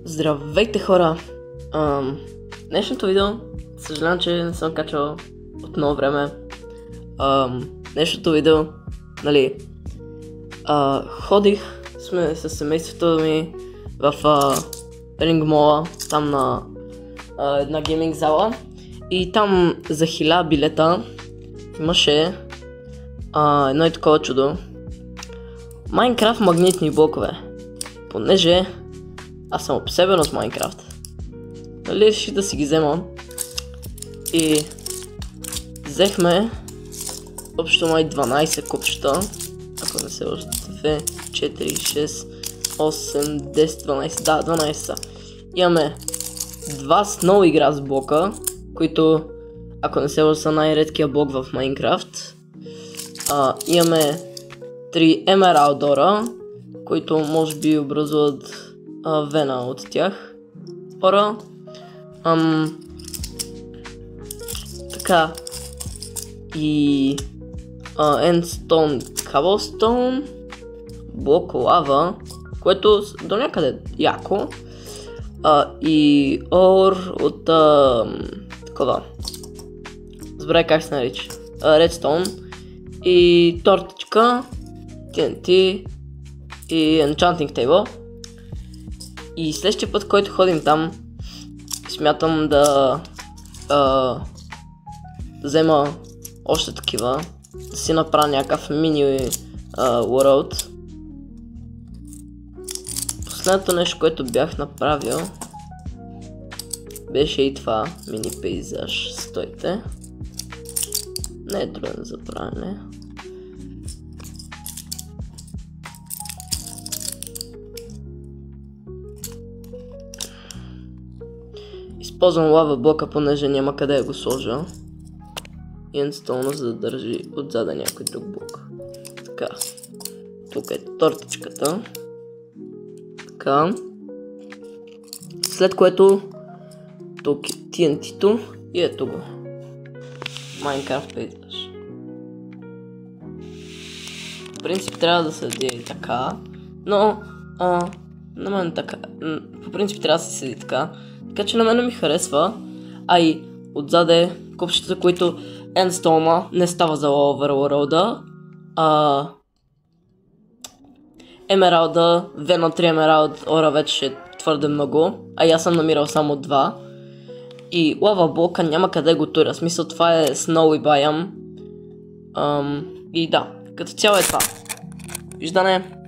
Здравейте, хора! Днешното видео, съжалявам, че не съм качвал от много време. Днешното видео, ходих с семейството ми в Ринг Мола, там на една гейминг зала, и там за 1000 билета имаше едно и такова чудо. Майнкрафт магнитни блокове. Понеже аз съм обсебен от Майнкрафт, реших да си ги взема и взехме общо май 12 купчета, ако не се лъжа. 2, 4, 6, 8, 10, 12, да, 12 са. Имаме 2 Snowy Grass блока, които, ако не се лъжа, са най-редкия блок в Майнкрафт. Имаме 3 Emerald Ore, които може би образуват вена от тях. Ора. Така. И Endstone Cobblestone, блок лава, което до някъде яко. И ор от такова. Забравя как се нарича. Redstone. И тортичка, TNT и Enchanting Table. И следващия път, който ходим там, смятам да взема още такива, да си направя някакъв мини world. Последното нещо, което бях направил, беше и това мини пейзаж. Стойте. Не е трудно за правене. Използвам лава блока, понеже няма къде да го сложа. И Endstone, за да държи отзада някой друг блок. Така. Тук е тортичката. Така. След което тук е TNT-то и ето го. Minecraft пейзаж. В принцип трябва да се седи и така, но на мен така. По принцип трябва да се седи така. Така че на мен ми харесва. А и отзаде купчета, които Endstone не става за Overworld-а. Емералда, Вена 3 Emerald Ore вече е твърде много. А и аз съм намирал само 2. И лава блока няма къде го туря. В смисъл, това е Snowy Biome. И да, като цяло е това. Виждане!